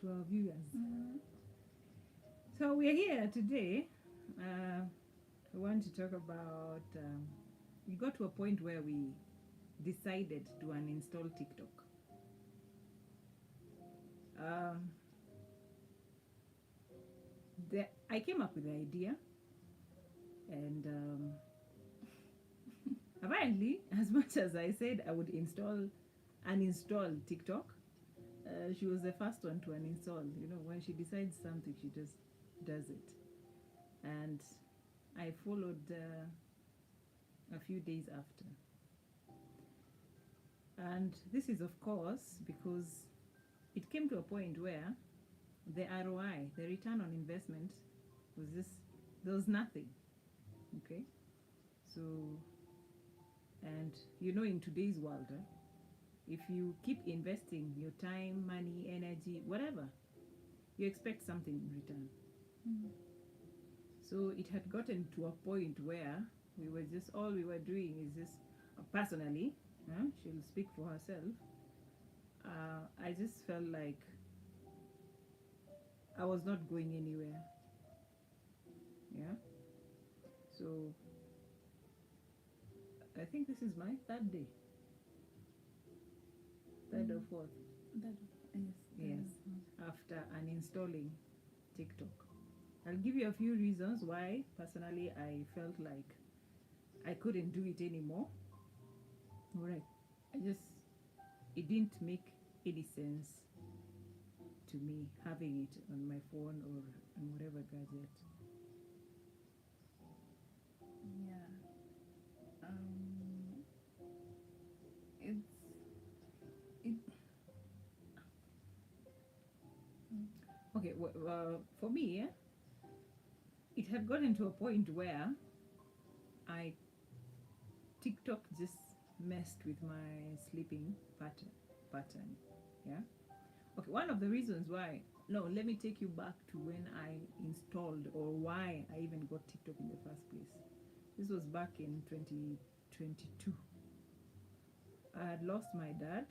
to our viewers. Mm-hmm. So we're here today. We want to talk about. We got to a point where we decided to uninstall TikTok. Um, I came up with the idea, and apparently, as much as I said I would uninstall TikTok, she was the first one to uninstall. You know, when she decides something, she just does it. And I followed a few days after. And this is, of course, because it came to a point where the ROI, the return on investment, was just, there was nothing. Okay? So, and you know, in today's world, if you keep investing your time, money, energy, whatever, you expect something in return. Mm-hmm. So it had gotten to a point where we were just, all we were doing is just, personally, she'll speak for herself. I just felt like I was not going anywhere. Yeah. So I think this is my third day. Third or fourth. Yes. After uninstalling TikTok. I'll give you a few reasons why personally I felt like I couldn't do it anymore. Alright. It didn't make any sense to me having it on my phone or on whatever gadget. Yeah. It's it. Okay, for me, it had gotten to a point where TikTok just messed with my sleeping pattern. Yeah. Okay, one of the reasons why. No, let me take you back to when I installed or why I even got TikTok in the first place. This was back in 2022. I had lost my dad,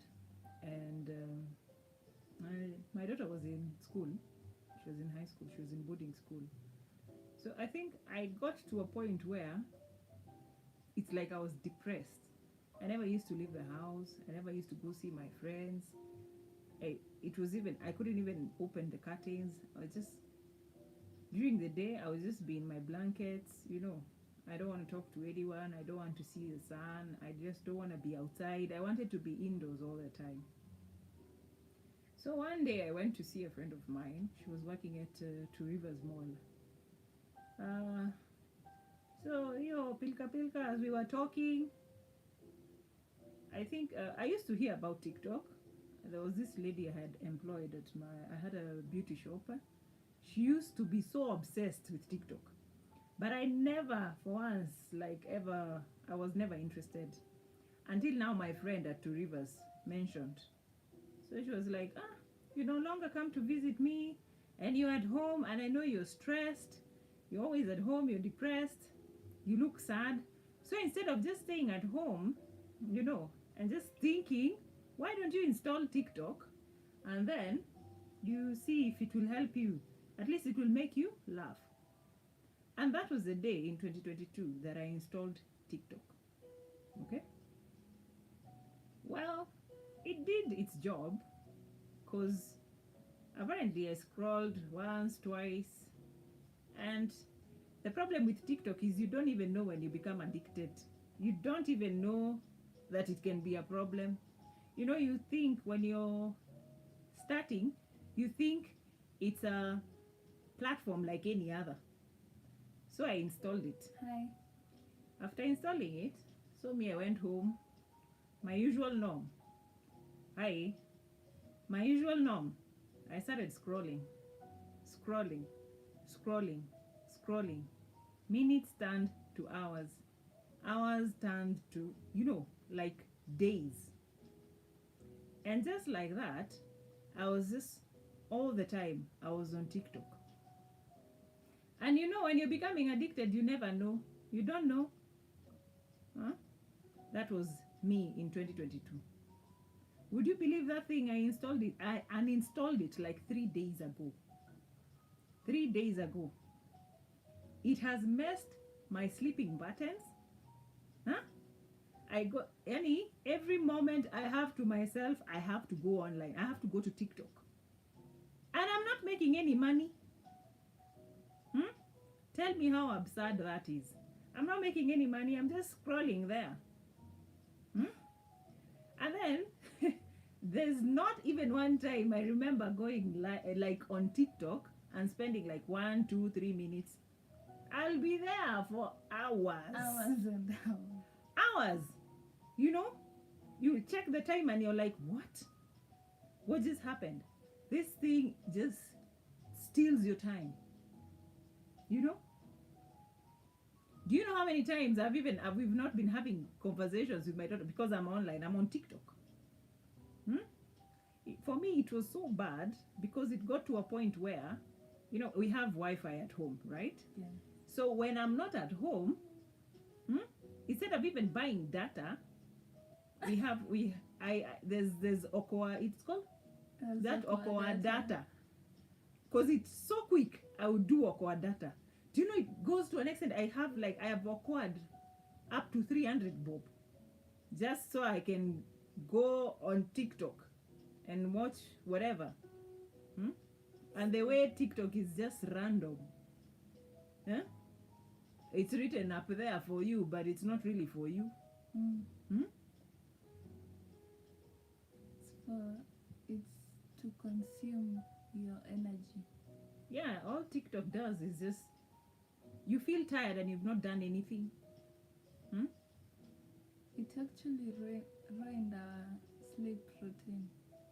and my daughter was in school. She was in high school. She was in boarding school. So I think I got to a point where it's like I was depressed. I never used to leave the house. I never used to go see my friends. I couldn't even open the curtains. I was just, during the day, I was just be in my blankets, you know. I don't want to talk to anyone. I don't want to see the sun. I just don't want to be outside. I wanted to be indoors all the time. So one day I went to see a friend of mine. She was working at Two Rivers Mall. So, pilka pilka, as we were talking, I think I used to hear about TikTok. There was this lady I had employed I had a beauty shop. She used to be so obsessed with TikTok. But I never, for once, I was never interested. Until now, my friend at Two Rivers mentioned. So she was like, you no longer come to visit me, and you're at home, and I know you're stressed. You're always at home, you're depressed, you look sad. So instead of just staying at home, and just thinking, why don't you install TikTok? And then you see if it will help you. At least it will make you laugh. And that was the day in 2022 that I installed TikTok. Okay? Well, it did its job, because apparently I scrolled once, twice, and the problem with TikTok is you don't even know when you become addicted. You don't even know that it can be a problem. You think when you're starting, you think it's a platform like any other. So I installed it. Hi. After installing it, I went home. My usual norm. Hi. My usual norm. I started scrolling. Minutes turned to hours. Hours turned to, like days. And just like that, I was just, all the time, I was on TikTok. And when you're becoming addicted, you never know. You don't know. That was me in 2022. Would you believe that thing? I installed it. I uninstalled it like 3 days ago. 3 days ago. It has messed my sleeping patterns. Huh? I go every moment I have to myself, I have to go online. I have to go to TikTok. And I'm not making any money. Hmm? Tell me how absurd that is. I'm not making any money. I'm just scrolling there. Hmm? And then there's not even one time I remember going like on TikTok and spending like 1, 2, 3 minutes. I'll be there for hours. Hours and hours. Hours. You know, you check the time and you're like, what? What just happened? This thing just steals your time. You know? Do you know how many times we've not been having conversations with my daughter because I'm online? I'm on TikTok. For me, it was so bad because it got to a point where, you know, we have Wi-Fi at home, right? Yeah. So when I'm not at home, instead of even buying data, there's Okoa. It's called that Okoa data. Because it's so quick, I would do Okoa data. Do you know it goes to an extent? I have Okoa'd up to 300 bob, just so I can go on TikTok and watch whatever. And the way TikTok is just random. Huh? It's written up there for you, but it's not really for you. It's to consume your energy. Yeah, all TikTok does is just you feel tired and you've not done anything. It actually ruined our sleep routine.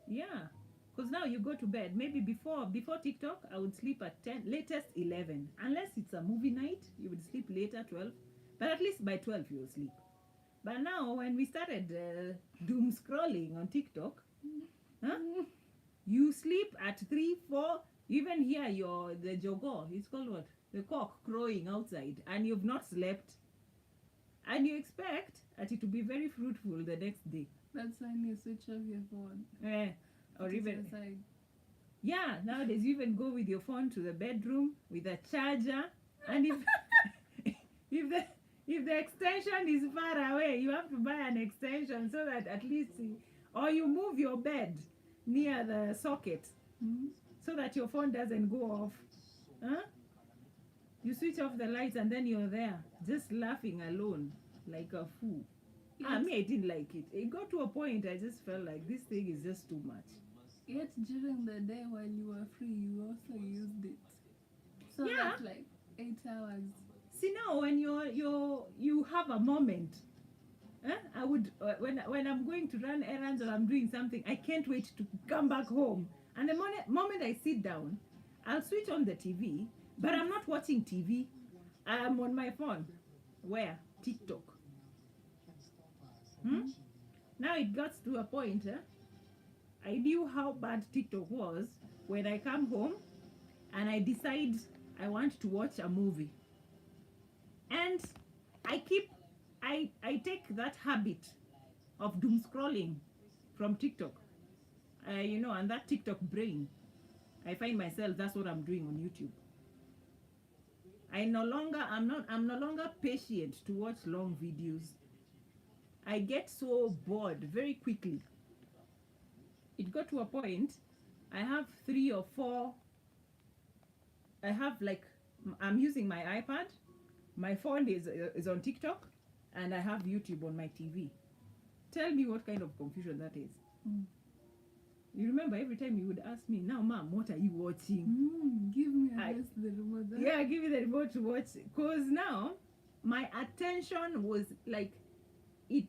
Yeah, because now you go to bed. Maybe before TikTok, I would sleep at 10, latest 11. Unless it's a movie night, you would sleep later, 12. But at least by 12 you'll sleep. But now when we started doom scrolling on TikTok, you sleep at 3, 4. You even hear the jogo. It's called what? The cock crowing outside, and you've not slept. And you expect that it to be very fruitful the next day. That's when you switch off your phone. Or Put it even aside. yeah, nowadays you even go with your phone to the bedroom with a charger, and if the extension is far away, you have to buy an extension so that at least, or you move your bed near the socket so that your phone doesn't go off. You switch off the lights and then you're there just laughing alone like a fool. Yes. Me, I didn't like it. It got to a point I just felt like this thing is just too much. Yet during the day while you were free, you also used it. So Yeah. that's like 8 hours. See, now when you have a moment, I would when I'm going to run errands or I'm doing something, I can't wait to come back home. And the moment I sit down, I'll switch on the TV, but I'm not watching TV. I'm on my phone. Where? TikTok. Now it got to a point. I knew how bad TikTok was when I come home and I decide I want to watch a movie. And I take that habit of doom scrolling from TikTok. And that TikTok brain. I find myself that's what I'm doing on YouTube. I'm no longer patient to watch long videos. I get so bored very quickly. It got to a point I have 3 or 4. I'm using my iPad, my phone is on TikTok, and I have YouTube on my TV. Tell me what kind of confusion that is. You remember every time you would ask me, now mom, what are you watching? Give me the remote. Yeah, give me the remote to watch. Because now my attention was like, it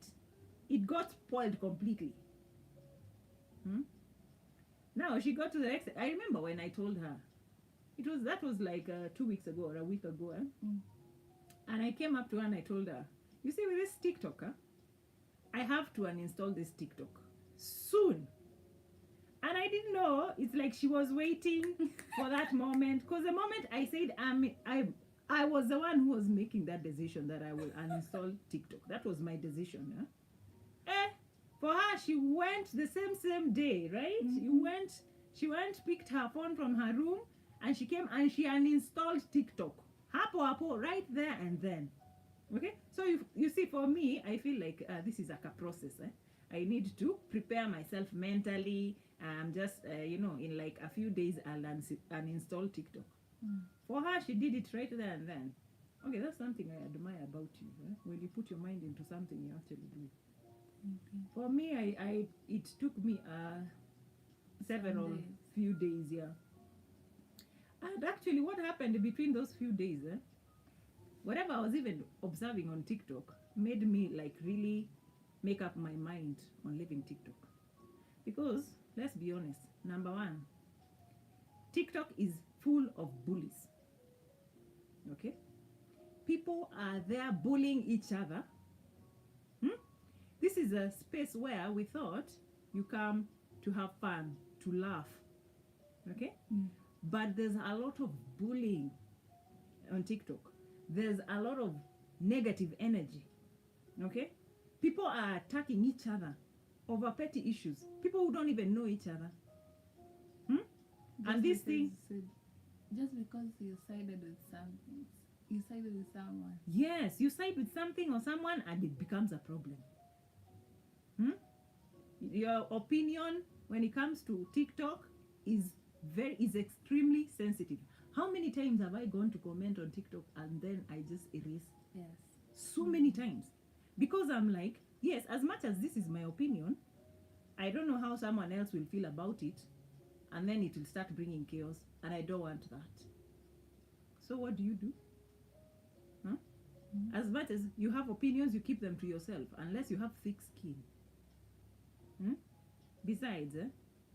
got spoiled completely. Now she got to the next. I remember when I told her, that was like 2 weeks ago or a week ago, and I came up to her and I told her, you see, with this TikTok, I have to uninstall this TikTok soon. And I didn't know. It's like she was waiting for that moment. Because the moment I said I was the one who was making that decision that I will uninstall TikTok. That was my decision. For her, she went the same day, right? Mhm. She went, picked her phone from her room, and she came and she uninstalled TikTok. Hapo, right there and then. Okay, so you see, for me, I feel like this is like a process. I need to prepare myself mentally. Just in like a few days, I'll uninstall TikTok. Mm. For her, she did it right there and then. Okay, that's something I admire about you. When you put your mind into something, you actually do it. Okay. For me, I it took me several Some days. few days. Yeah, and actually, what happened between those few days? Whatever I was even observing on TikTok made me like really make up my mind on leaving TikTok. Because let's be honest, number one, TikTok is full of bullies. Okay? People are there bullying each other. Hmm? This is a space where we thought you come to have fun, to laugh. Okay? Mm. But there's a lot of bullying on TikTok. There's a lot of negative energy. Okay? People are attacking each other over petty issues. People who don't even know each other. And this thing, Just because you sided with something, you sided with someone. yes, you side with something or someone and it becomes a problem. Your opinion when it comes to TikTok is extremely sensitive. How many times have I gone to comment on TikTok and then I just erase? Yes. So many times. Because I'm like, yes, as much as this is my opinion, I don't know how someone else will feel about it, and then it will start bringing chaos, and I don't want that. So what do you do? As much as you have opinions, you keep them to yourself unless you have thick skin. Besides,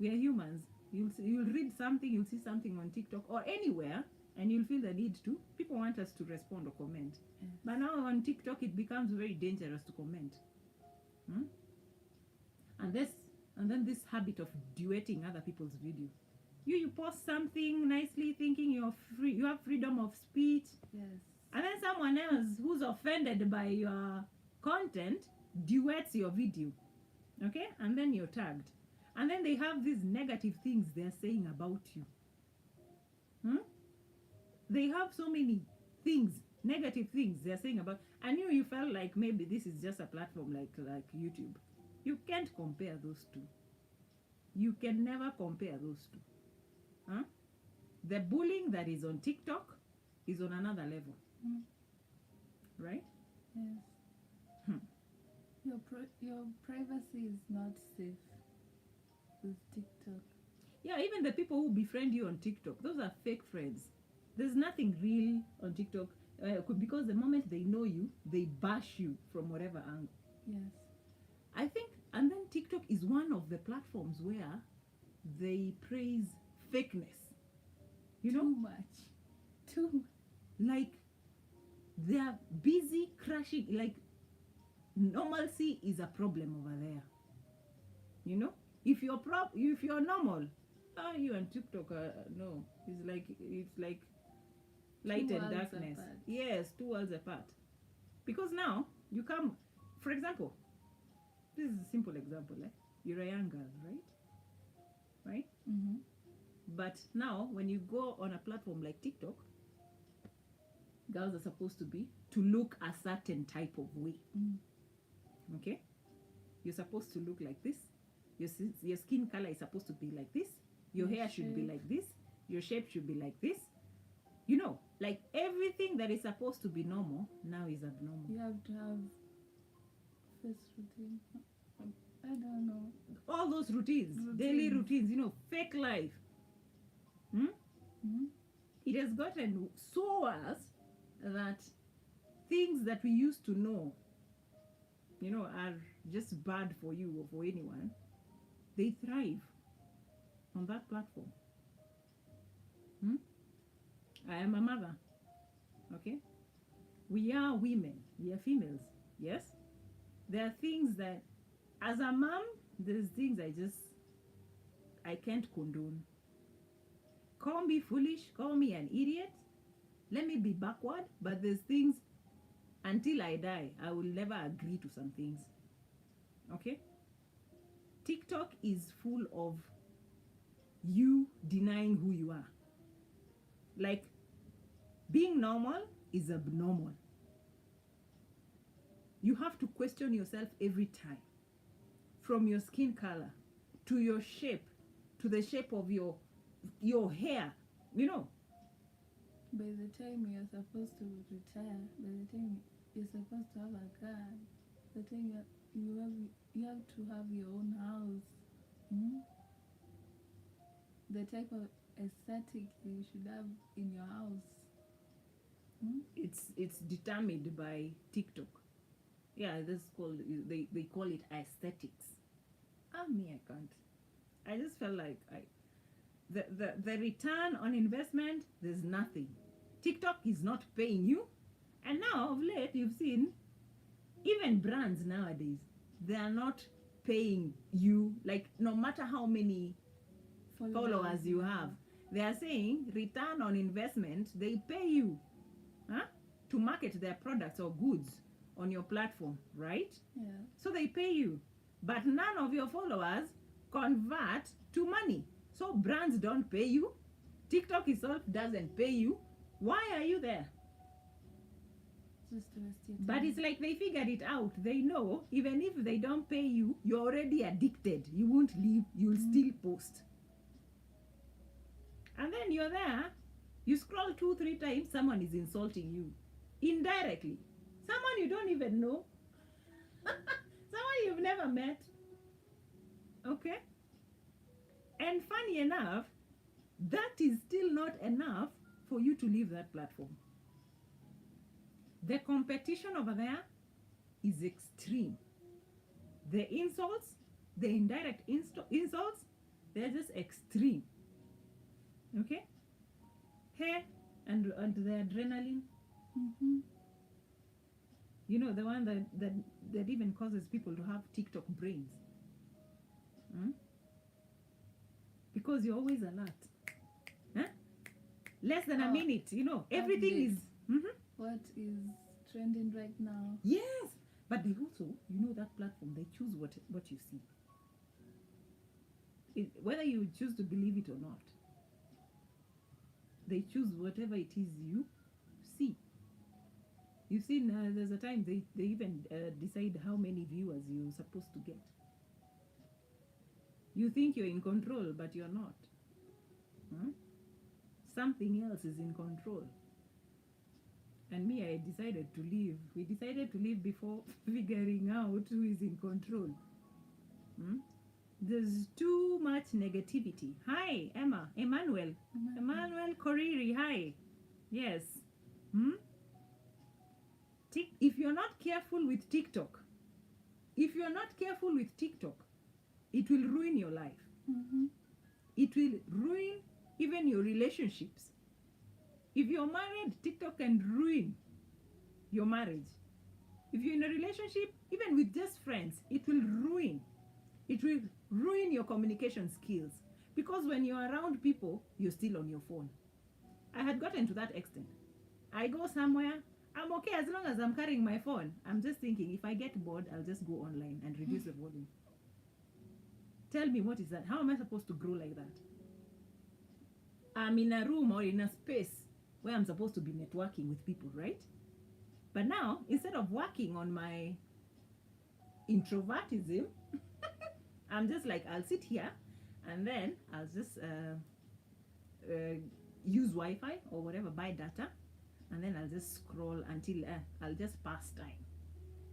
we are humans. You'll read something, you'll see something on TikTok or anywhere, and you'll feel the need to. People want us to respond or comment. Yes. But now on TikTok, it becomes very dangerous to comment. And then this habit of duetting other people's video. You post something nicely, thinking you're free, you have freedom of speech, Yes. and then someone else who's offended by your content duets your video. Okay, and then you're tagged, and then they have these negative things they're saying about you. They have so many things, negative things they're saying about, and you felt like maybe this is just a platform like YouTube. You can't compare those two. You can never compare those two. The bullying that is on TikTok is on another level. Right? Yes. Your privacy is not safe with TikTok. Yeah, even the people who befriend you on TikTok, those are fake friends. There's nothing real on TikTok because the moment they know you, they bash you from whatever angle. Yes. I think, and then TikTok is one of the platforms where they praise fakeness. You know, Too much. like they're busy crashing. Like normalcy is a problem over there. You know, if you're normal, you and TikTok no, it's like light Two and worlds darkness. apart. Yes, two worlds apart. Because now you come, for example, this is a simple example. You're a young girl, right? Mm-hmm. But now when you go on a platform like TikTok, girls are supposed to look a certain type of way. Okay, you're supposed to look like this. Your skin color is supposed to be like this. Your hair should be like this. Your shape should be like this. You know, like everything that is supposed to be normal now is abnormal. You have to have face routine. I don't know. All those routines, daily routines, fake life. It has gotten so worse that things that we used to know, are just bad for you or for anyone, they thrive on that platform. I am a mother. Okay? We are women. We are females. Yes? There are things that, as a mom, there's things I can't condone. Call me foolish, call me an idiot, let me be backward, but there's things, until I die, I will never agree to some things. Okay? TikTok is full of you denying who you are. Like, being normal is abnormal. You have to question yourself every time. From your skin color, to your shape, to the shape of your hair, you know. By the time you're supposed to retire, by the time you're supposed to have a car, the time you have to have your own house. The type of aesthetic you should have in your house. It's determined by TikTok. Yeah, this called they call it aesthetics. Me, I can't. I just felt like the return on investment, there's nothing. TikTok is not paying you, and now of late you've seen even brands nowadays, they are not paying you. Like, no matter how many followers you have, they are saying return on investment, they pay you to market their products or goods on your platform, right? Yeah. So they pay you, but none of your followers convert to money. So brands don't pay you, TikTok itself doesn't pay you. Why are you there? Just to waste your time. But it's like they figured it out. They know even if they don't pay you, you're already addicted. You won't leave, you'll still post. And then you're there, you scroll 2-3 times, someone is insulting you indirectly. Someone you don't even know. Someone you've never met. Okay? And funny enough, that is still not enough for you to leave that platform. The competition over there is extreme. The insults, the indirect insults, they're just extreme. Okay? Hair and the adrenaline. You know, the one that even causes people to have TikTok brains. Because you're always alert. Less than a minute, you know, everything is... What is trending right now? Yes, but they also, you know, that platform, they choose what you see. Whether you choose to believe it or not, they choose whatever it is you see. You've seen, there's a time they even decide how many viewers you're supposed to get. You think you're in control, but you're not. Something else is in control. And me, I decided to leave. We decided to leave before figuring out who is in control. There's too much negativity. Hi, Emmanuel Koriri, hi. Yes. If you're not careful with TikTok, it will ruin your life. It will ruin even your relationships. If you're married, TikTok can ruin your marriage. If you're in a relationship, even with just friends, it will ruin your communication skills. Because when you're around people, you're still on your phone. I had gotten to that extent. I go somewhere, I'm okay as long as I'm carrying my phone. I'm just thinking, if I get bored, I'll just go online and reduce the volume. Tell me, what is that? How am I supposed to grow like that? I'm in a room or in a space where I'm supposed to be networking with people, right? But now, instead of working on my introvertism, I'm just like, I'll sit here and then I'll just use Wi-Fi or whatever, buy data, and then I'll just scroll until I'll just pass time.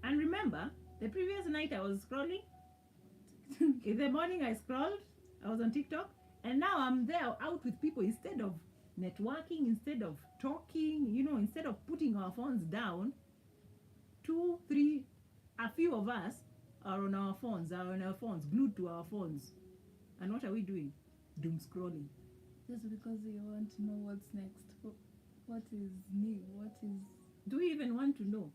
And remember, the previous night I was scrolling. In the morning I scrolled, I was on TikTok, and now I'm there out with people instead of networking, instead of talking, you know, instead of putting our phones down. 2, 3, a few of us are on our phones, glued to our phones. And what are we doing? Doom scrolling. Just because you want to know what's next. What is new? Do we even want to know?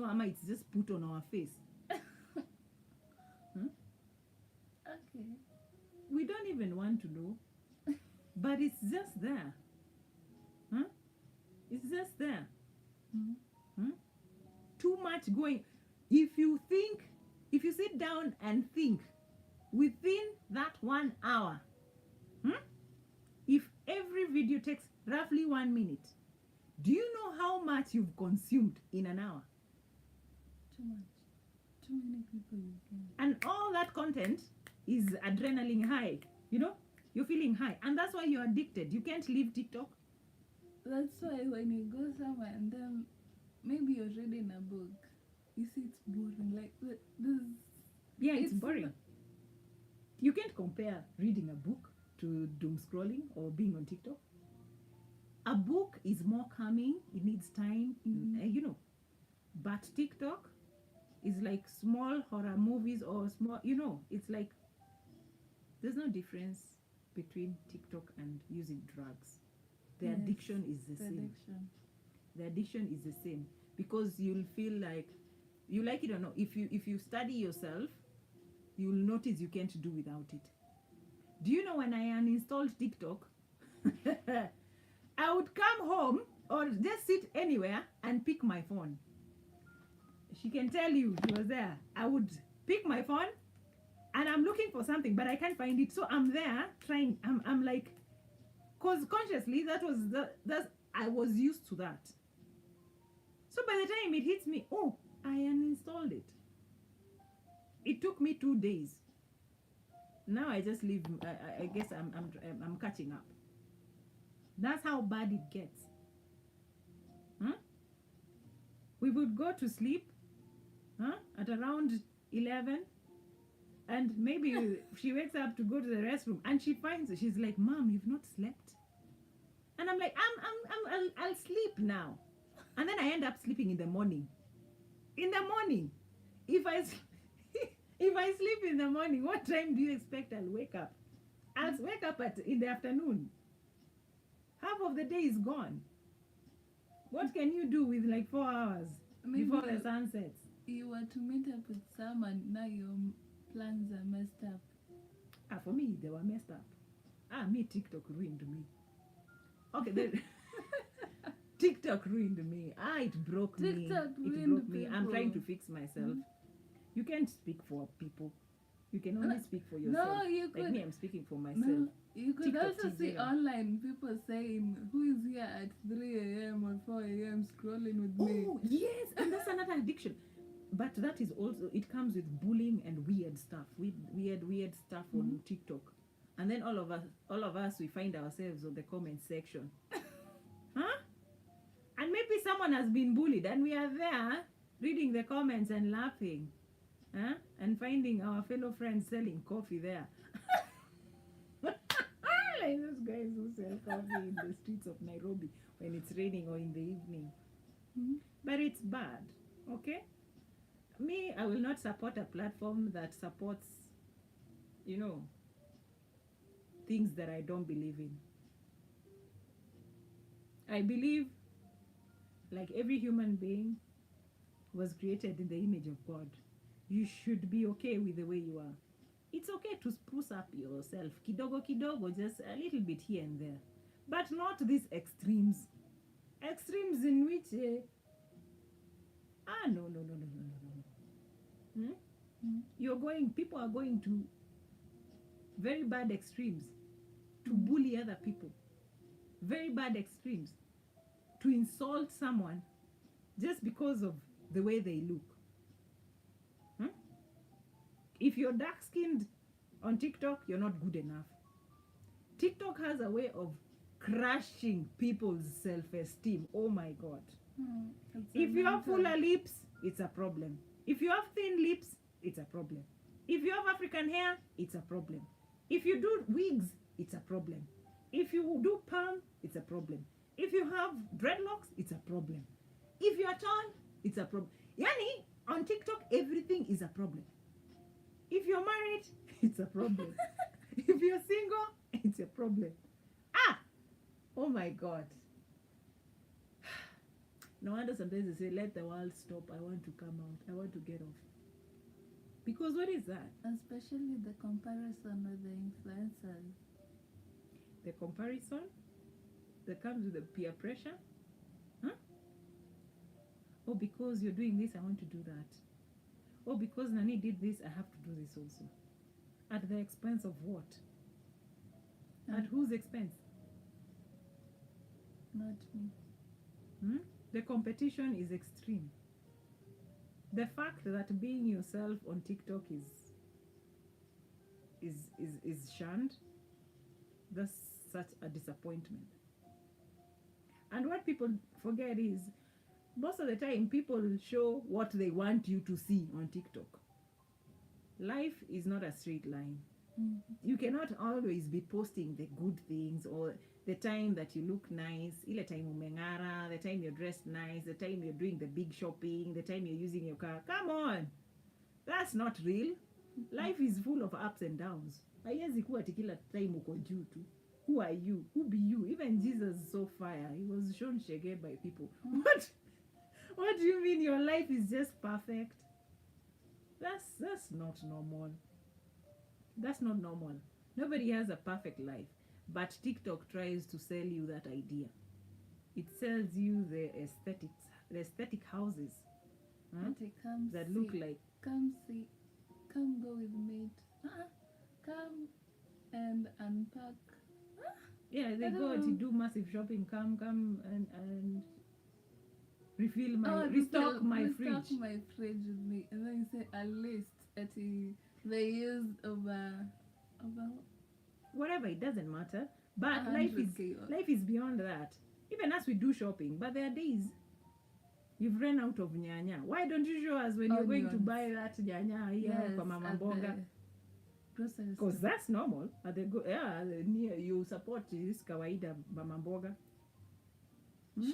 Ama it's just put on our face? Okay. We don't even want to know. But it's just there. It's just there. Too much going. If if you sit down and think within that 1 hour, if every video takes roughly 1 minute, do you know how much you've consumed in an hour? Too much. Too many people you can. And all that content is adrenaline high. You know, you're feeling high, and that's why you're addicted. You can't leave TikTok. That's why when you go somewhere and then maybe you're reading a book, you see it's boring. Like this. Yeah, it's It's- boring. You can't compare reading a book to doom scrolling or being on TikTok. A book is more calming. It needs time, you know. But TikTok is like small horror movies or small, you know, it's like there's no difference between TikTok and using drugs. The Yes, addiction is the The same. addiction. The addiction is the same because you'll feel like, you like it or not, if you study yourself, you'll notice you can't do without it. Do you know when I uninstalled TikTok, I would come home or just sit anywhere and pick my phone. She can tell you she was there. I would pick my phone and I'm looking for something, but I can't find it. So I'm there trying. I'm like, cause consciously that's I was used to that. So by the time it hits me, oh, I uninstalled it. It took me 2 days. Now I just leave. I guess I'm catching up. That's how bad it gets. We would go to sleep, at around 11, and maybe she wakes up to go to the restroom, and she finds it. She's like, "Mom, you've not slept," and I'm like, I'll sleep now," and then I end up sleeping in the morning. In the morning, if I if I sleep in the morning, what time do you expect I'll wake up? I'll wake up in the afternoon. Half of the day is gone. What can you do with like 4 hours Maybe before the sun sets? you were to meet up with someone, now your plans are messed up. For me, they were messed up. Me, TikTok ruined me. Okay, then TikTok ruined me. It broke me. TikTok It ruined broke me. I'm trying to people. fix myself. You can't speak for people. You can only speak for yourself. No, you Like could. me, I'm speaking for myself. No, you could TikTok, also see TikTok. online people saying, "Who is here at 3 a.m. or 4 a.m. scrolling with me?" Oh, yes, and that's another addiction. But that is also, it comes with bullying and weird stuff. Weird stuff on TikTok. And then all of us, we find ourselves on the comment section. And maybe someone has been bullied and we are there reading the comments and laughing. And finding our fellow friends selling coffee there. Like those guys who sell coffee in the streets of Nairobi when it's raining or in the evening. But it's bad, okay? Me, I will not support a platform that supports, things that I don't believe in. I believe, like every human being was created in the image of God, you should be okay with the way you are. It's okay to spruce up yourself, kidogo kidogo, just a little bit here and there, but not these extremes. Extremes in which, no. People are going to very bad extremes to bully other people. Very bad extremes to insult someone just because of the way they look. If you're dark skinned on TikTok, you're not good enough. TikTok has a way of crushing people's self-esteem. Oh my God. If you have fuller lips, it's a problem. If you have thin lips, it's a problem. If you have African hair, it's a problem. If you do wigs, it's a problem. If you do perm, it's a problem. If you have dreadlocks, it's a problem. If you are tall, it's a problem. Yani, on TikTok, everything is a problem. If you're married, it's a problem. If you're single, it's a problem. Oh my God. No wonder sometimes they say, let the world stop. I want to come out. I want to get off. Because what is that? Especially the comparison with the influencers. The comparison that comes with the peer pressure. Oh, because you're doing this, I want to do that. oh, because Nani did this, I have to do this also. At the expense of what? At whose expense? Not me. The competition is extreme. The fact that being yourself on TikTok is shunned, that's such a disappointment. And what people forget is, most of the time people show what they want you to see on TikTok. Life is not a straight line. You cannot always be posting the good things, or the time that you look nice, ile time umengara, the time you're dressed nice, the time you're doing the big shopping, the time you're using your car. Come on, that's not real. Life is full of ups and downs. Haiwezi kuwa ati kila time uko juu tu. Who are you? Who be you? Even Jesus so fire. He was shown shege by people. What do you mean your life is just perfect? That's not normal. That's not normal. Nobody has a perfect life. But TikTok tries to sell you that idea. It sells you the aesthetic houses that look like. Come see, come go with me. Come and unpack. Yeah, they go to do massive shopping. Come and restock my fridge. Restock my fridge with me, and then you say a list at the use of whatever, it doesn't matter. But life is beyond that. Even as we do shopping, but there are days you've run out of nyanya. Why don't you show us when you're going to buy that nyanya here for Mama Mboga? Because that's normal. You support this kawaida Mama Mboga.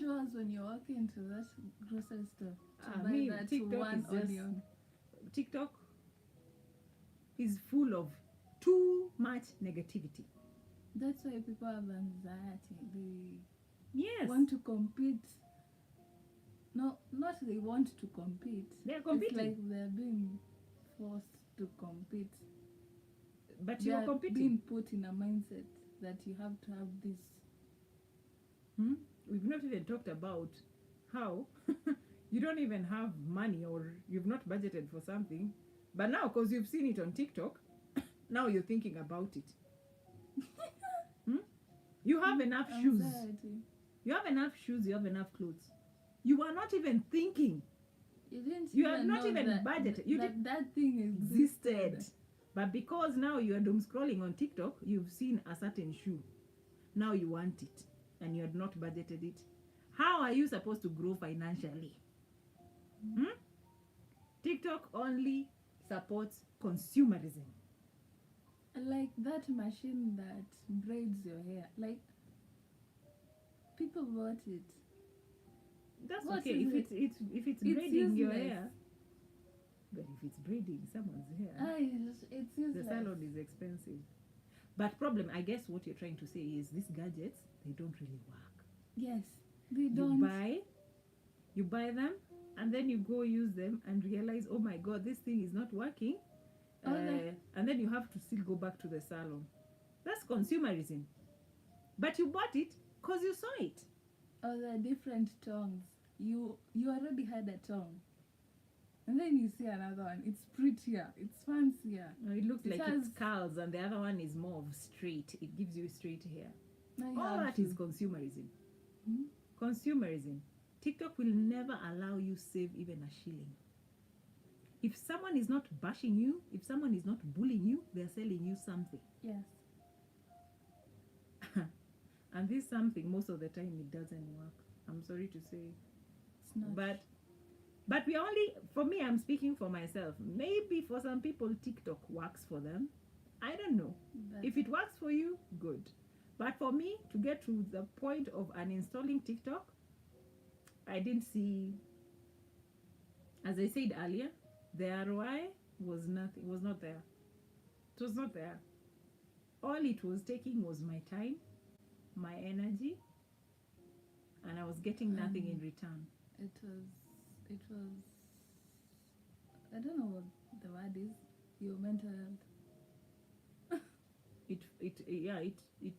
Show us when you're walking into that grocery store to buy that TikTok one onion. TikTok is full of too much negativity. That's why people have anxiety. Yes. They want to compete. No, not they want to compete. They're competing. It's like they're being forced to compete. But you're competing. Being put in a mindset that you have to have this. We've not even talked about how you don't even have money, or you've not budgeted for something. But now, because you've seen it on TikTok, now you're thinking about it. You have enough shoes. You have enough shoes, you have enough clothes. You are not even thinking. You have not even budgeted. That thing existed. But because now you are doom scrolling on TikTok, you've seen a certain shoe. Now you want it, and you had not budgeted it. How are you supposed to grow financially? TikTok only supports consumerism. Like that machine that braids your hair. Like, people bought it. That's okay if it's braiding your hair. But if it's braiding someone's hair, it's useless. The salon is expensive. But problem, I guess what you're trying to say is these gadgets, they don't really work. Yes, they don't. You buy them, and then you go use them and realize, oh my God, this thing is not working. And then you have to still go back to the salon. That's consumerism. But you bought it because you saw it. Oh, there are different tongues. You already had a tongue. And then you see another one. It's prettier. It's fancier. No, it looks like it's curls, and the other one is more of straight. It gives you straight hair. All that is consumerism. Consumerism. TikTok will never allow you save even a shilling. If someone is not bashing you, if someone is not bullying you, they're selling you something. Yes. And this something, most of the time, it doesn't work. I'm sorry to say. It's not. But we only, for me, I'm speaking for myself. Maybe for some people, TikTok works for them. I don't know. If it works for you, good. But for me, to get to the point of uninstalling TikTok, I didn't see, as I said earlier, the ROI was not there. It was not there. All it was taking was my time, my energy, and I was getting nothing in return. It was, I don't know what the word is, your mental health. It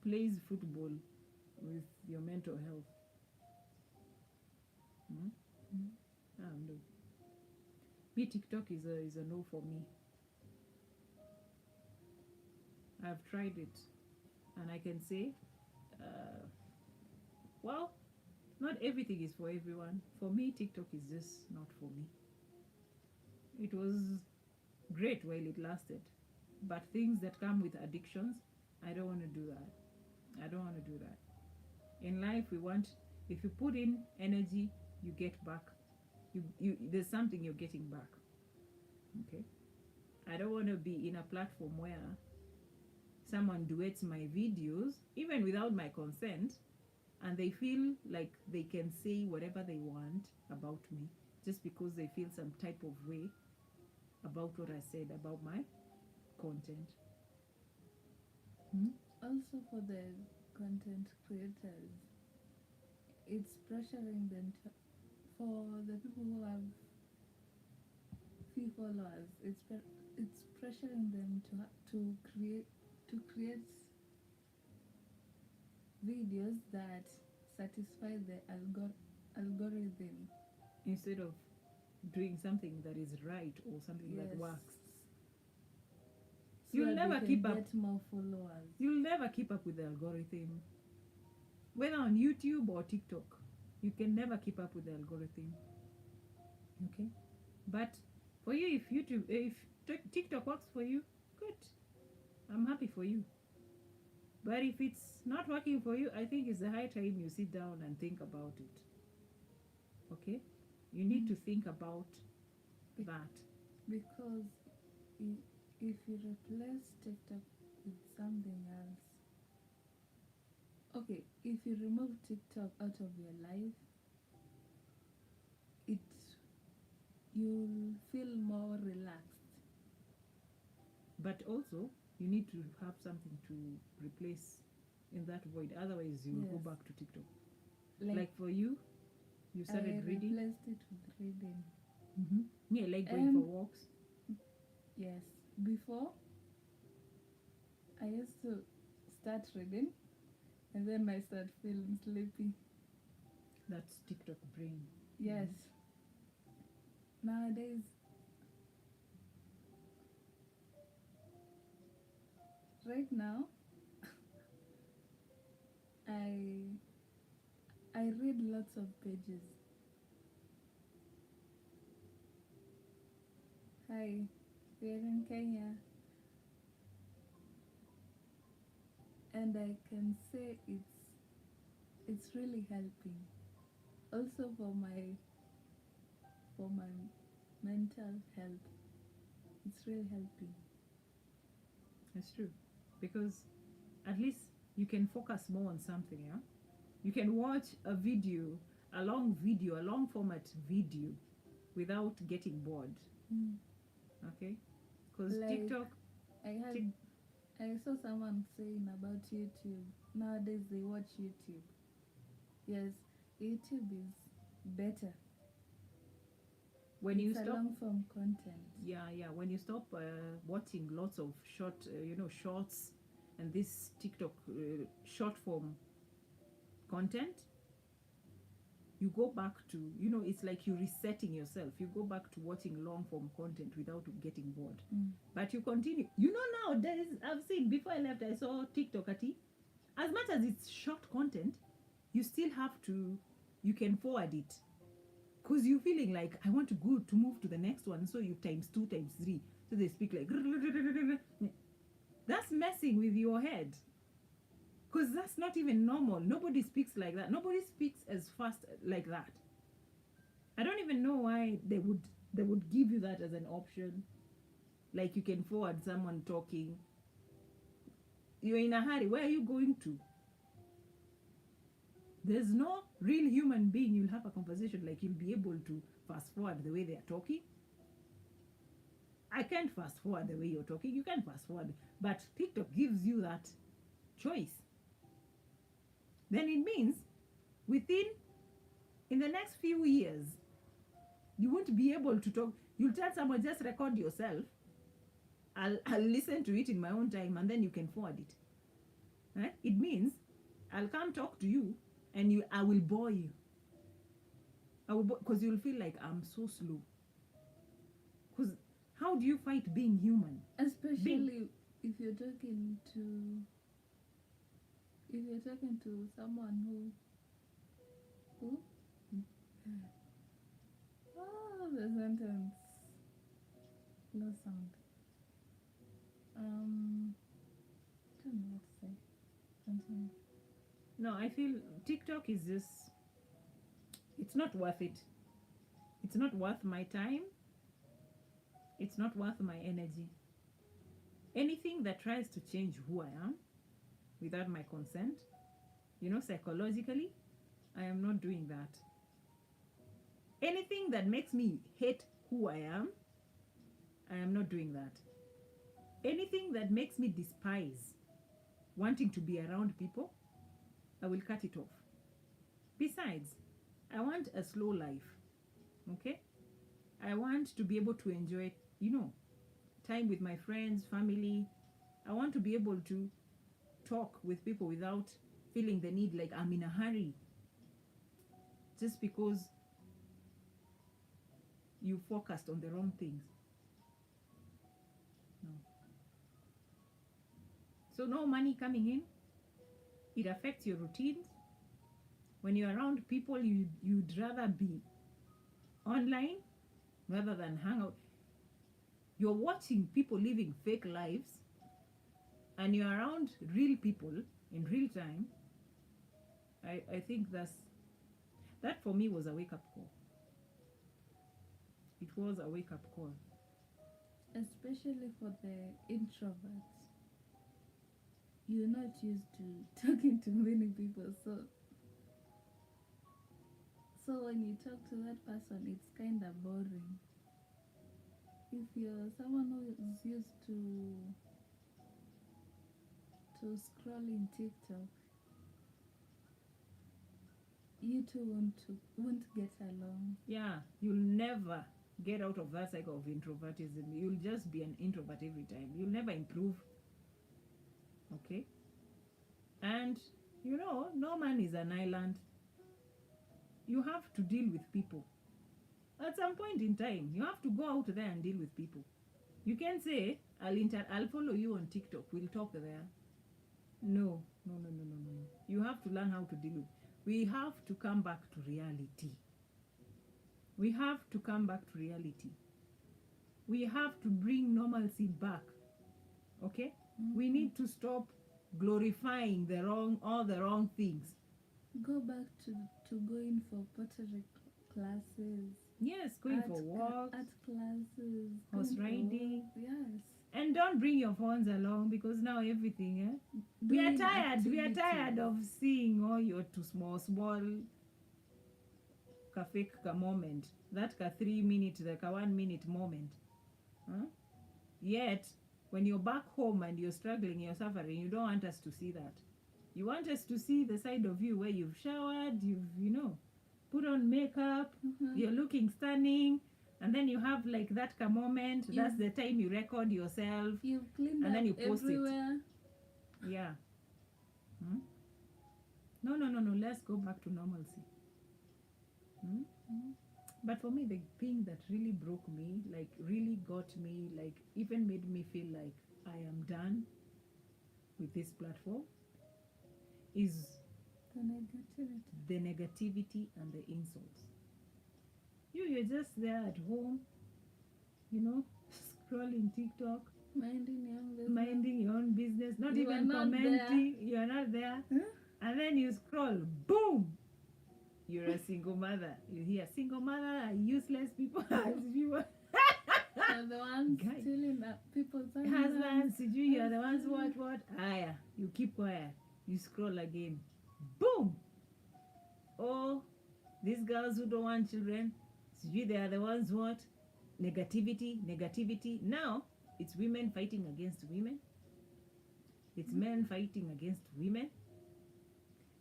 plays football with your mental health. Me, TikTok is a no for me. I've tried it, and I can say, uh, well, not everything is for everyone. For me, TikTok is just not for me. It was great while it lasted, but things that come with addictions, I don't want to do that. I don't want to do that. In life, we want, if you put in energy, you get back. There's something you're getting back. Okay. I don't want to be in a platform where someone duets my videos, even without my consent, and they feel like they can say whatever they want about me just because they feel some type of way about what I said about my content. Also, for the content creators, it's pressuring them to, for the people who have few followers, it's pressuring them to create videos that satisfy the algorithm. Instead of doing something that is right or something Yes. that works. So You'll that they never can keep up. get more followers. You'll never keep up with the algorithm. Whether on YouTube or TikTok, you can never keep up with the algorithm. Okay? But for you, if TikTok works for you, good. I'm happy for you. But if it's not working for you, I think it's the high time you sit down and think about it. Okay? You need to think about that. Because if you replace TikTok with something else, okay, if you remove TikTok out of your life, you'll feel more relaxed. But also, you need to have something to replace in that void. Otherwise, you will go back to TikTok. Like for you, you started reading. I replaced it with reading. Yeah, like going for walks. Yes. Before, I used to start reading, and then I start feeling sleepy. That's TikTok brain. Yes. Nowadays, right now, I read lots of pages. Hi, we're in Kenya, and I can say it's really helping. Also for my mental health, it's really helping. That's true, because at least you can focus more on something. Yeah, you can watch a long format video, without getting bored. Okay, because Like, TikTok. I saw someone saying about YouTube. Nowadays they watch YouTube. Yes, YouTube is better. When you stop long form content. Yeah. When you stop watching lots of shorts, and this TikTok short form content, you go back to, it's like you're resetting yourself. You go back to watching long form content without getting bored. But you continue. Nowadays, I've seen, before I left, I saw TikTok as much as it's short content, you still have to, you can forward it. Because you're feeling like, I want to move to the next one. So you times 2, times 3. So they speak like, that's messing with your head. Because that's not even normal. Nobody speaks like that. Nobody speaks as fast like that. I don't even know why they would give you that as an option. Like you can forward someone talking. You're in a hurry. Where are you going to? There's no real human being you'll have a conversation like you'll be able to fast forward the way they are talking. I can't fast forward the way you're talking. You can't fast forward. But TikTok gives you that choice. Then it means in the next few years, you won't be able to talk. You'll tell someone, just record yourself. I'll listen to it in my own time, and then you can forward it. Right? It means I'll come talk to you, and I will bore you. Because you'll feel like I'm so slow. Because how do you fight being human? Especially if you're talking to someone who oh, the sentence lost sound. I don't know what to say. Continue. No, I feel TikTok is just, it's not worth it. It's not worth my time. It's not worth my energy. Anything that tries to change who I am without my consent, psychologically, I am not doing that. Anything that makes me hate who I am not doing that. Anything that makes me despise wanting to be around people, I will cut it off. Besides, I want a slow life, okay? I want to be able to enjoy, time with my friends, family. I want to be able to talk with people without feeling the need like I'm in a hurry just because you focused on the wrong things. No. So no money coming in. It affects your routines. When you're around people, you'd rather be online rather than hang out. You're watching people living fake lives and you're around real people in real time. I think that for me was a wake-up call. It was a wake-up call. Especially for the introverts. You're not used to talking to many people, so when you talk to that person, it's kind of boring. If you're someone who is used to scrolling TikTok, you two won't get along. Yeah, you'll never get out of that cycle of introvertism. You'll just be an introvert every time. You'll never improve. Okay? And no man is an island. You have to deal with people. At some point in time, you have to go out there and deal with people. You can't say, I'll follow you on TikTok, we'll talk there. No. You have to learn how to deal with. We have to come back to reality. We have to come back to reality. We have to bring normalcy back. Okay? Mm-hmm. We need to stop glorifying all the wrong things. Go back to going for pottery classes. Yes, going for walks, art classes, horse riding. Yes. And don't bring your phones along because now everything, we are tired. We are tired of seeing all your too small fake moment. That 3 minute, 1 minute moment. Huh? Yet, when you're back home and you're struggling, you're suffering, you don't want us to see that. You want us to see the side of you where you've showered, you've, put on makeup, you're looking stunning, and then you have like that moment. That's the time you record yourself. You've cleaned and then you post everywhere. It. Yeah. No. Let's go back to normalcy. But for me, the thing that really broke me, like really got me, like even made me feel like I am done with this platform is the negativity and the insults. You're just there at home, scrolling TikTok, minding your own business, not even commenting. You're not there. And then you scroll, boom! You're a single mother. You hear single mother, useless people. You're the ones stealing people's husbands. You're the ones what? You keep quiet. You scroll again. Boom! Oh, these girls who don't want children, they are the ones what? Negativity. Now, it's women fighting against women. It's men fighting against women.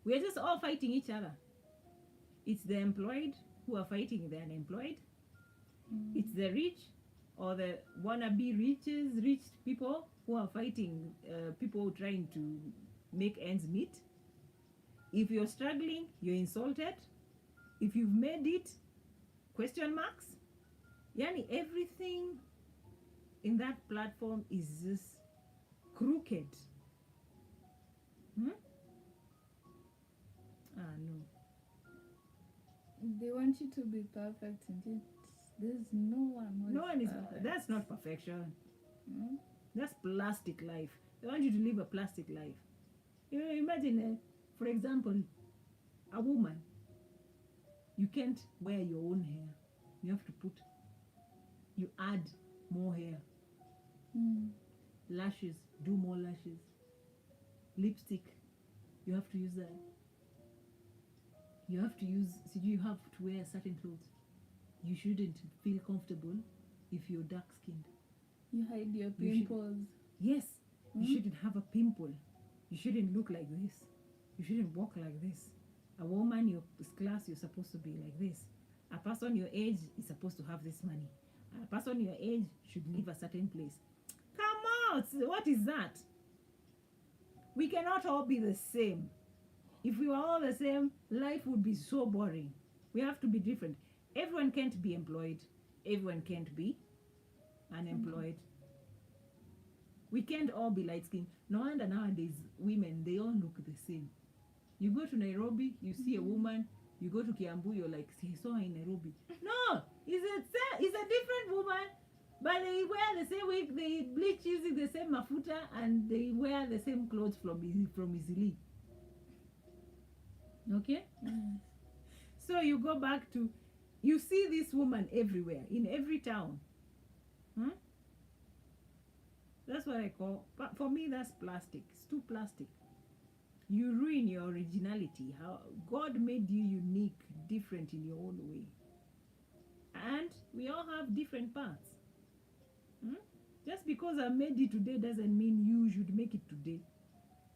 We're just all fighting each other. It's the employed who are fighting the unemployed. It's the rich or the wannabe rich people who are fighting people trying to make ends meet. If you're struggling, you're insulted. If you've made it, question marks. Yani everything in that platform is just crooked. Hmm? Ah, no. They want you to be perfect, and yet there's no one who No one is. perfect. That's not perfection. Hmm? That's plastic life. They want you to live a plastic life. You know, imagine, for example, a woman. You can't wear your own hair. You have to you add more hair. Mm. Lashes, do more lashes. Lipstick, you have to use that. You have to use, so you have to wear certain clothes. You shouldn't feel comfortable if you're dark skinned. You hide your You should- pimples. Yes, you Hmm? shouldn't have a pimple. You shouldn't look like this. You shouldn't walk like this. A woman your class, you're supposed to be like this. A person your age is supposed to have this money. A person your age should live a certain place. Come out! What is that? We cannot all be the same. If we were all the same, life would be so boring. We have to be different. Everyone can't be employed. Everyone can't be unemployed. We can't all be light skinned. No wonder nowadays women, they all look the same. You go to Nairobi, you see a woman. You go to Kiambu, you're like, I saw her in Nairobi. No, it's a different woman, but they wear the same wig, they bleach using the same mafuta, and they wear the same clothes from Easily. Okay? Yes. So you go back to, you see this woman everywhere, in every town. Hmm? That's what I call, but for me, that's plastic. It's too plastic. You ruin your originality. How God made you unique, different in your own way. And we all have different paths. Hmm? Just because I made it today doesn't mean you should make it today.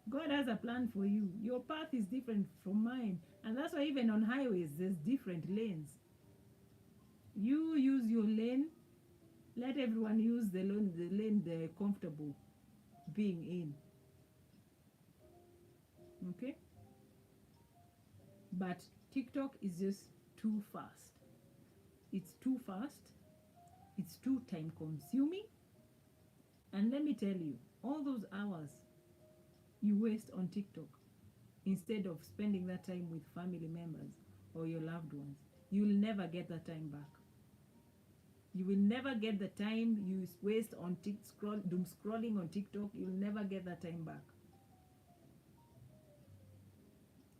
God has a plan for you. Your path is different from mine. And that's why even on highways, there's different lanes. You use your lane. Let everyone use the lane they're comfortable being in. Okay? But TikTok is just too fast. It's too fast. It's too time consuming. And let me tell you, all those hours you waste on TikTok instead of spending that time with family members or your loved ones, you will never get that time back. You will never get the time you waste on doom scrolling on TikTok. You'll never get that time back.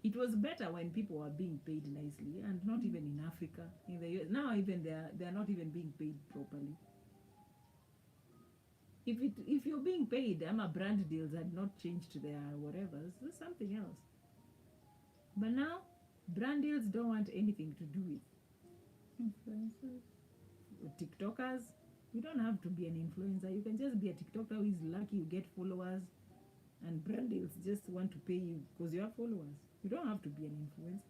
It was better when people were being paid nicely, and not even in Africa. In the US, now even they're not even being paid properly. If you're being paid, brand deals had not changed their whatever. It's something else. But now, brand deals don't want anything to do with Influencers. TikTokers. You don't have to be an influencer. You can just be a TikToker who is lucky you get followers, and brand deals just want to pay you because you have followers. You don't have to be an influencer.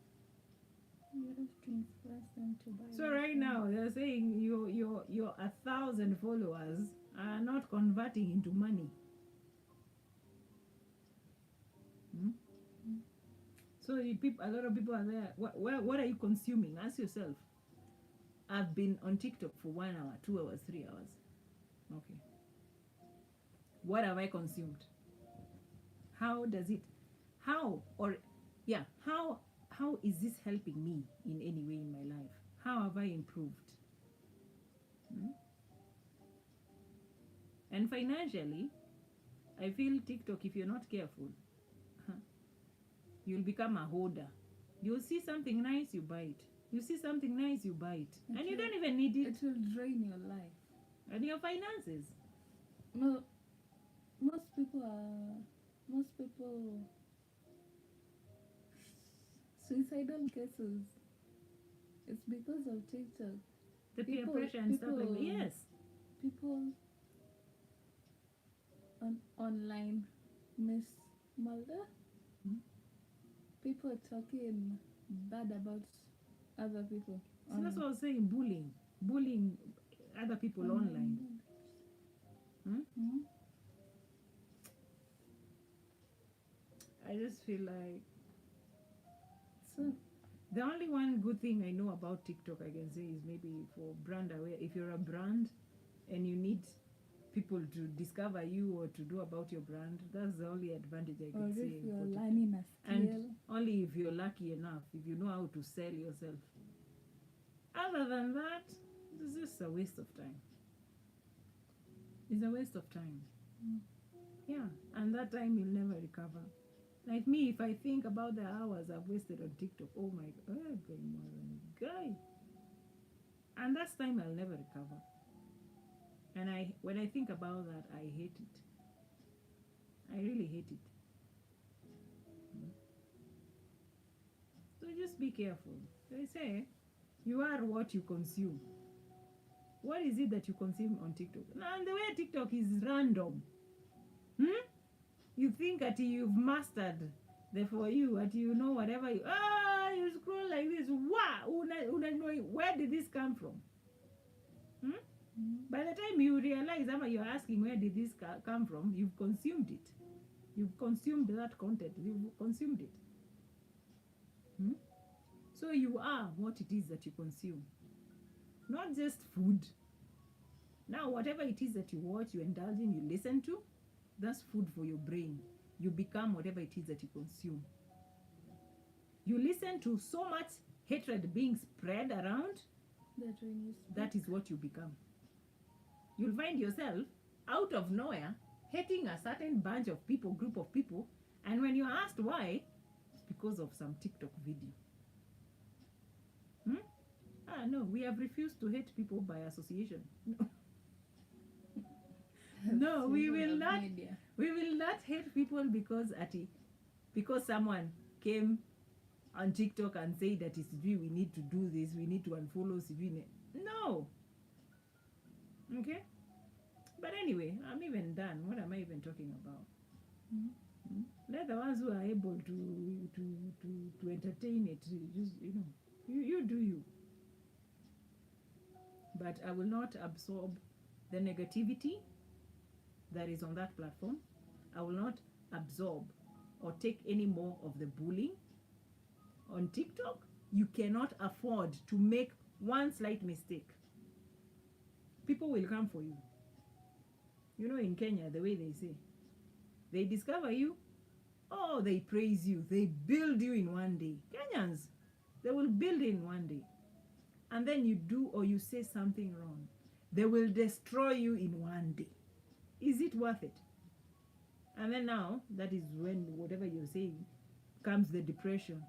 You have to influence them to buy. So right now they're saying your 1,000 followers are not converting into money. Hmm? So a lot of people are there. What are you consuming? Ask yourself. I've been on TikTok for 1 hour, 2 hours, 3 hours. Okay. What have I consumed? How does it? How is this helping me in any way in my life? How have I improved? Hmm? And financially, I feel TikTok, if you're not careful, you'll become a hoarder. You'll see something nice, you buy it. You see something nice, you buy it. And you don't even need it. It will drain your life. And your finances. No, most people suicidal cases. It's because of TikTok. The peer pressure and stuff like that. Yes. People online mismurder. Hmm? People talking bad about other people. So that's what I was saying, bullying other people online. Hmm? Hmm? I just feel like So the only one good thing I know about TikTok I can say is maybe for brand aware. If you're a brand and you need people to discover you or to do about your brand. That's the only advantage I Or could say. if you're for TikTok. learning a skill. And only if you're lucky enough, if you know how to sell yourself. Other than that, it's just a waste of time. It's a waste of time. Mm. Yeah, and that time you'll never recover. Like me, if I think about the hours I've wasted on TikTok, oh my god, guy. And that's time I'll never recover. And when I think about that, I hate it. I really hate it. So just be careful. They say you are what you consume. What is it that you consume on TikTok? And the way TikTok is random. You think that you've mastered the for you, that you know whatever you scroll like this. Wow, where did this come from? By the time you realize, you're asking where did this come from, you've consumed it. You've consumed that content. You've consumed it. So you are what it is that you consume. Not just food. Now, whatever it is that you watch, you indulge in, you listen to, that's food for your brain. You become whatever it is that you consume. You listen to so much hatred being spread around, That when you speak, that is what you become. You'll find yourself out of nowhere hating a certain bunch of people, group of people, and when you're asked why, it's because of some TikTok video. No, we have refused to hate people by association. No, we will not. media. We will not hate people because someone came on TikTok and said that it's we need to do this, we need to unfollow Sivine. No. Okay? But anyway, I'm even done. What am I even talking about? Let the ones who are able to entertain it, just you do you. But I will not absorb the negativity that is on that platform. I will not absorb or take any more of the bullying. On TikTok, you cannot afford to make one slight mistake. People will come for you. You know, in Kenya, the way they say, they discover you, they praise you, they build you in one day. Kenyans, they will build in one day. And then you do or you say something wrong. They will destroy you in one day. Is it worth it? And then now, that is when whatever you're saying comes the depression.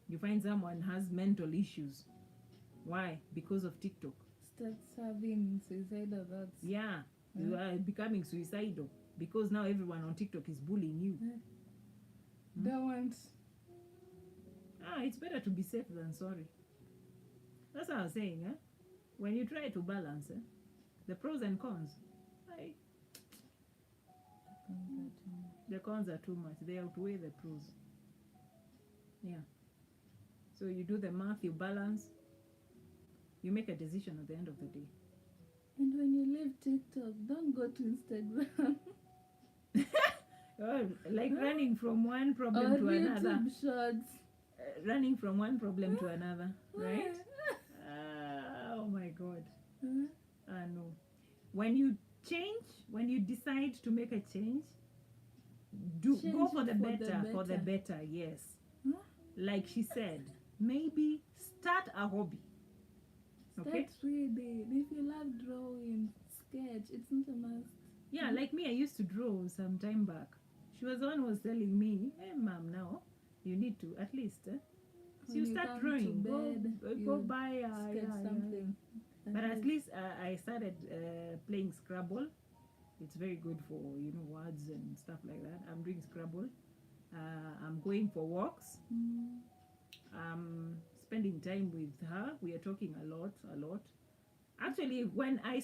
You find someone has mental issues. Why? Because of TikTok. Starts having suicidal thoughts. Yeah, you are becoming suicidal because now everyone on TikTok is bullying you. Don't want. It's better to be safe than sorry. That's what I was saying. When you try to balance the pros and cons, the cons are too much. They outweigh the pros. Yeah. So you do the math, you balance, you make a decision at the end of the day. And when you leave TikTok, don't go to Instagram. Like running from one problem or to YouTube another. Shorts. Running from one problem to another, right? Oh my God. No. When you change, when you decide to make a change, go Change for the for better, the for the better. better, yes. Like she said, maybe start a hobby. Okay? Start reading. If you love drawing, sketch. It's not a must. Yeah, like me, I used to draw some time back. She was the one who was telling me, hey, mom, now you need to at least so When you you start come drawing. to bed, Go you buy sketch something. But at least I started playing Scrabble. It's very good for words and stuff like that. I'm doing Scrabble. I'm going for walks. I'm spending time with her. We are talking a lot. Actually, when I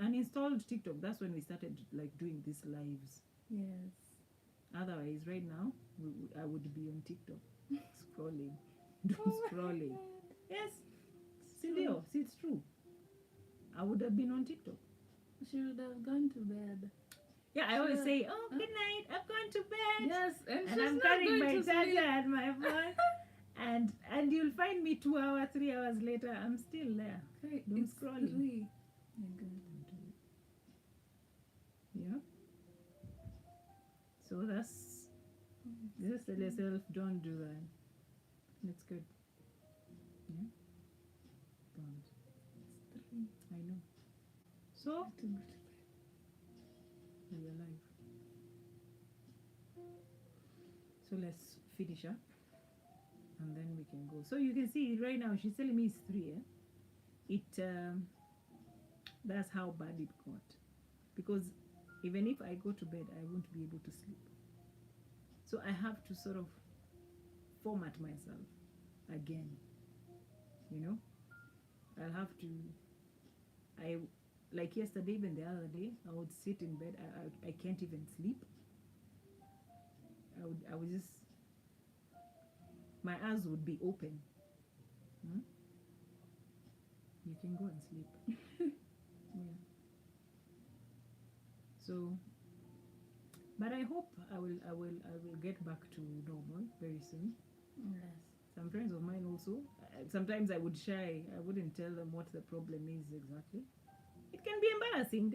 uninstalled TikTok, that's when we started like doing these lives. Yes. Otherwise, right now, I would be on TikTok scrolling, doom scrolling. Yes, Cindy, it's true. I would have been on TikTok. She would have gone to bed. Yeah, I always Sure. say, good night, I've gone to bed. Yes, and she's I'm not carrying going my to sleep. charger and my phone. And you'll find me 2 hours, 3 hours later, I'm still there. Okay, Doom it's scrolling. 3. My God. Don't do it. Yeah. So that's just tell yourself, don't do that. That's good. Yeah. Don't. It's 3. I know. So I have to go to bed. you're alive. So let's finish up and then we can go. So you can see right now she's telling me it's 3. That's how bad it got. Because even if I go to bed, I won't be able to sleep. So I have to sort of format myself again. You know, I'll have to. Like yesterday, even the other day, I would sit in bed. I can't even sleep. I would just, my eyes would be open. You can go and sleep. Yeah. So, but I hope I will get back to normal very soon. Yes. Some friends of mine also. Sometimes I would shy. I wouldn't tell them what the problem is exactly. It can be embarrassing.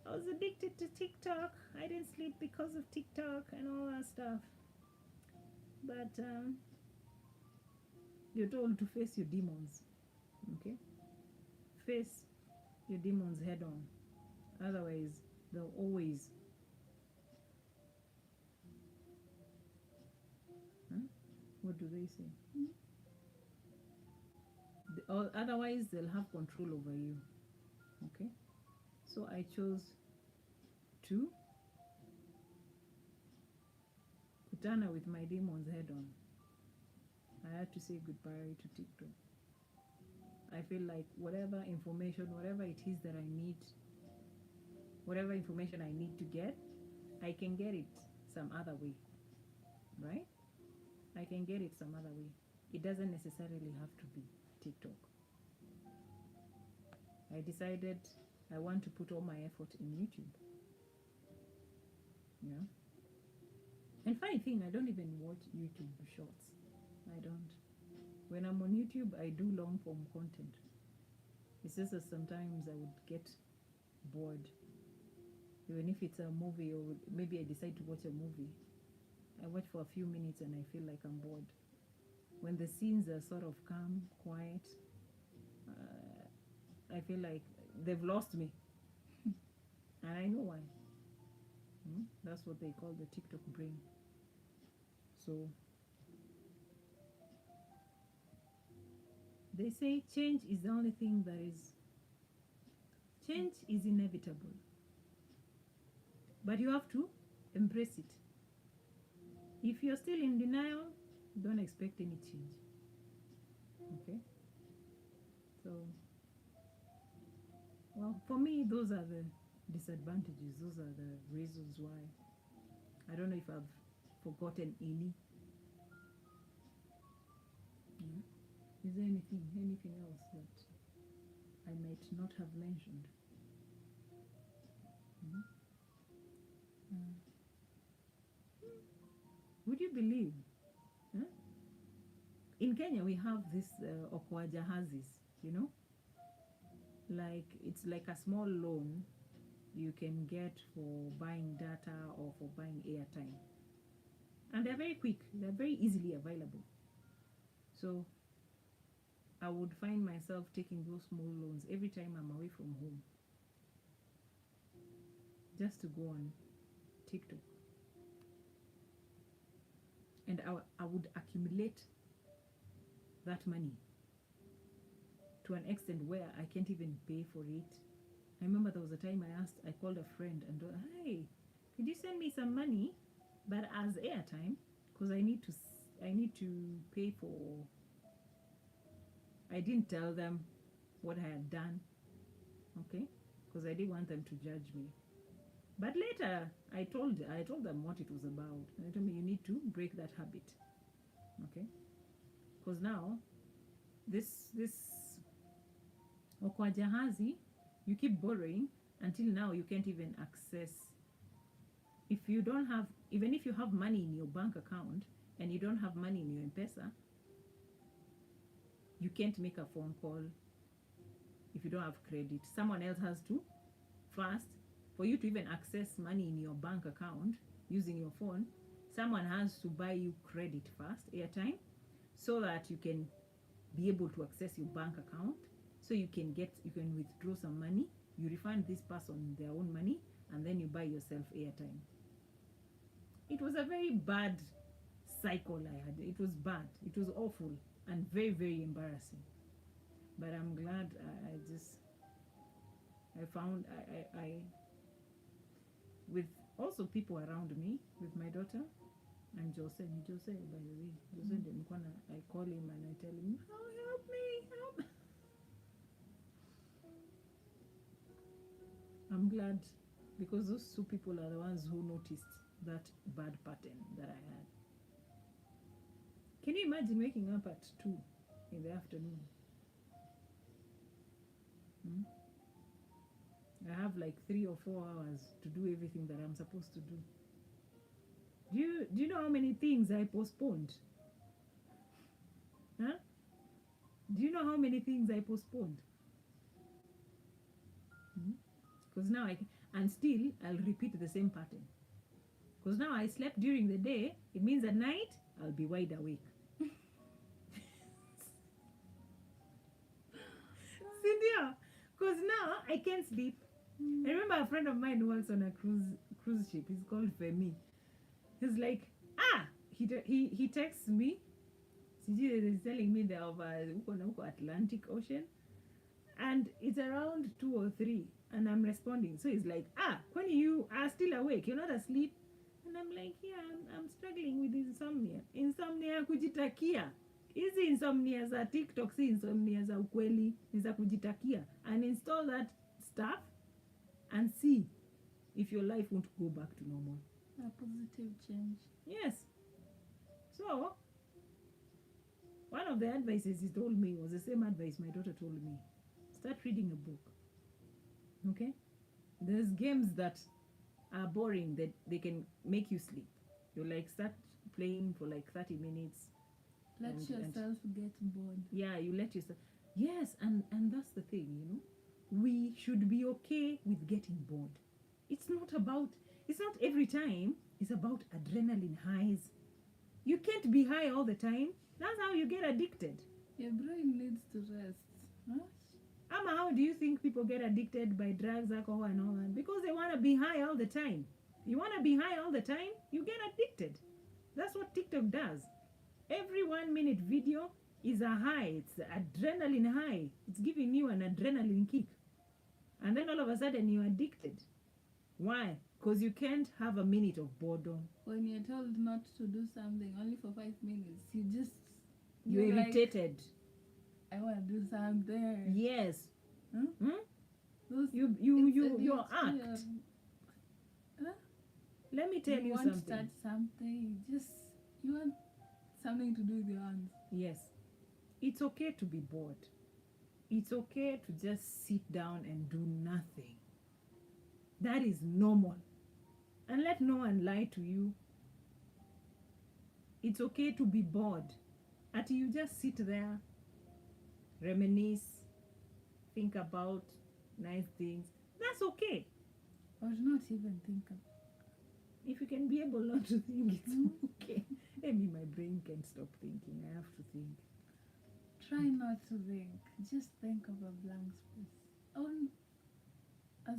I was addicted to TikTok. I didn't sleep because of TikTok and all that stuff. But you're told to face your demons. Okay? Face your demons head on. Otherwise, they'll always. What do they say? Otherwise, they'll have control over you. Okay? So I chose to kutana with my demons head on. I had to say goodbye to TikTok. I feel like whatever information, whatever it is that I need, whatever information I need to get, I can get it some other way. Right? I can get it some other way. It doesn't necessarily have to be TikTok. I decided I want to put all my effort in YouTube. Yeah. And funny thing, I don't even watch YouTube shorts. I don't. When I'm on YouTube, I do long form content. It's just that sometimes I would get bored. Even if it's a movie, or maybe I decide to watch a movie, I watch for a few minutes and I feel like I'm bored. When the scenes are sort of calm, quiet, I feel like they've lost me. And I know why. That's what they call the TikTok brain. So they say change is the only thing that is. Change is inevitable. But you have to embrace it. If you're still in denial, don't expect any change. Okay? So, well, for me, those are the disadvantages. Those are the reasons why. I don't know if I've forgotten any. Yeah. Is there anything else that I might not have mentioned? Would you believe? In Kenya, we have this okwajahazis, you know? Like, it's like a small loan you can get for buying data or for buying airtime. And they're very quick. They're very easily available. So I would find myself taking those small loans every time I'm away from home, just to go on TikTok. And I would accumulate that money to an extent where I can't even pay for it. I remember there was a time I called a friend and, hey, could you send me some money, but as airtime, because I need to pay for. I didn't tell them what I had done, okay, because I didn't want them to judge me. But later, I told them what it was about. And they told me, you need to break that habit, okay? Because now, this okwajahazi, you keep borrowing until now you can't even access. If you don't have, even if you have money in your bank account and you don't have money in your M-Pesa, you can't make a phone call. if you don't have credit. Someone else has to first, for you to even access money in your bank account using your phone, someone has to buy you credit first, airtime, so that you can be able to access your bank account, so you can withdraw some money, you refund this person their own money, and then you buy yourself airtime. It was a very bad cycle I had. It was bad, it was awful, and very, very embarrassing. But I'm glad I found I with also people around me, with my daughter and Jose, by the way. Jose ndio nilikuwa I call him and I tell him, oh, help me. I'm glad, because those two people are the ones who noticed that bad pattern that I had. Can you imagine waking up at 2 in the afternoon? I have like 3 or 4 hours to do everything that I'm supposed to do. Do you know how many things I postponed? Huh? Do you know how many things I postponed? Because now and still I'll repeat the same pattern. Because now I slept during the day, it means at night I'll be wide awake. Cynthia, because now I can't sleep. I remember a friend of mine who works on a cruise ship. He's called Femi. He's like, he texts me. He's telling me they're over Atlantic Ocean, and it's around 2 or 3, and I'm responding. So he's like, when you are still awake, you're not asleep. And I'm like, yeah, I'm struggling with insomnia kujitakia. Hizi insomnia za TikTok si insomnia za ukweli, ni za kujitakia. And install that stuff and see if your life won't go back to normal. A positive change. Yes. So, one of the advices he told me was the same advice my daughter told me. Start reading a book. Okay? There's games that are boring that they can make you sleep. You like start playing for like 30 minutes. Let yourself get bored. Yeah, you let yourself. Yes, and that's the thing, you know. We should be okay with getting bored. It's not every time, it's about adrenaline highs. You can't be high all the time. That's how you get addicted. Your brain needs to rest. Huh? Ama, how do you think people get addicted by drugs, alcohol, and all that? Because they want to be high all the time. You want to be high all the time, you get addicted. That's what TikTok does. Every 1 minute video is a high. It's adrenaline high. It's giving you an adrenaline kick. And then all of a sudden you're addicted. Why? Because you can't have a minute of boredom. When you're told not to do something only for 5 minutes, you're irritated. Like, I want to do something. Yes. Huh? Your act. Huh? Let me tell you something. You want to start something. You want something to do with your hands. Yes. It's okay to be bored. It's okay to just sit down and do nothing. That is normal. And let no one lie to you. It's okay to be bored. Until you just sit there, reminisce, think about nice things. That's okay. Or not even think about. If you can be able not to think, it's okay. Maybe my brain can't stop thinking. I have to think. Try not to think. Just think of a blank space.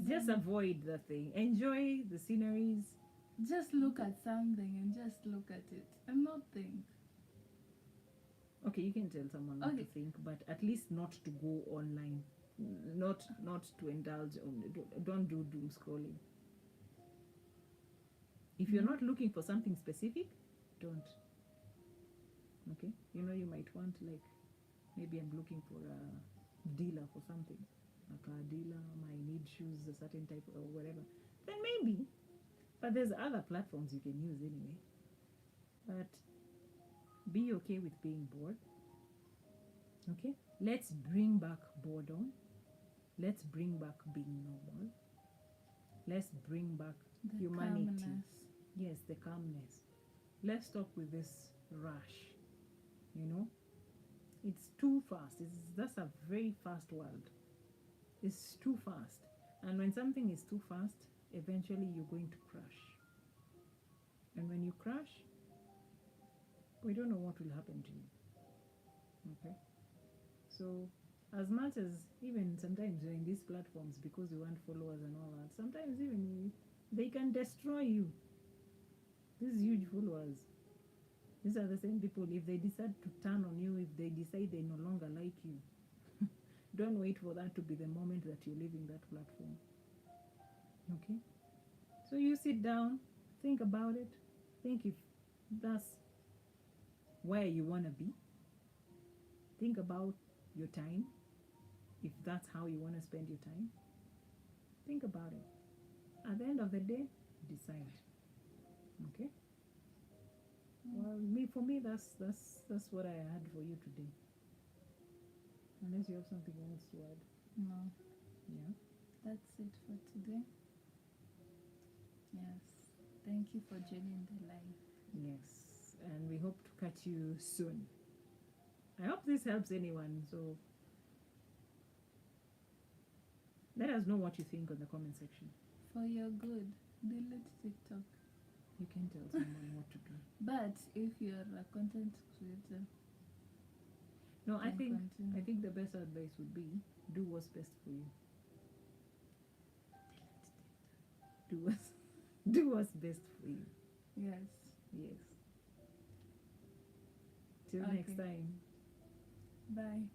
Just avoid the thing. Enjoy the sceneries. Just look at something and just look at it and not think. Okay, you can tell someone not to think, but at least not to go online. Not to indulge on. Don't do doom scrolling. If you're not looking for something specific, don't. Okay? You know, you might want, like, maybe I'm looking for a dealer for something. A car dealer, I need shoes, a certain type or whatever. Then maybe. But there's other platforms you can use anyway. But be okay with being bored. Okay? Let's bring back boredom. Let's bring back being normal. Let's bring back The humanity. calmness. Yes, the calmness. Let's stop with this rush. You know? It's too fast. That's a very fast world. is too fast. And when something is too fast, eventually you're going to crash. And when you crash, we don't know what will happen to you. Okay? So, as much as even sometimes you're in these platforms because you want followers and all that, sometimes even they can destroy you. These huge followers. These are the same people, if they decide to turn on you, if they decide they no longer like you, don't wait for that to be the moment that you're leaving that platform. Okay? So you sit down, think about it, think if that's where you want to be, think about your time, if that's how you want to spend your time. Think about it. At the end of the day, decide. Okay? Well, for me, that's what I had for you today. Unless you have something else to add. No, Yeah. that's it for today. Yes. Thank you for joining the live. Yes. And we hope to catch you soon. I hope this helps anyone. So let us know what you think on the comment section. For your good, delete TikTok. You can tell someone what to do. But if you're a content creator, No, I then think continue. I think the best advice would be do what's best for you. Do what's best for you. Yes. Yes. Till Okay. next time. Bye.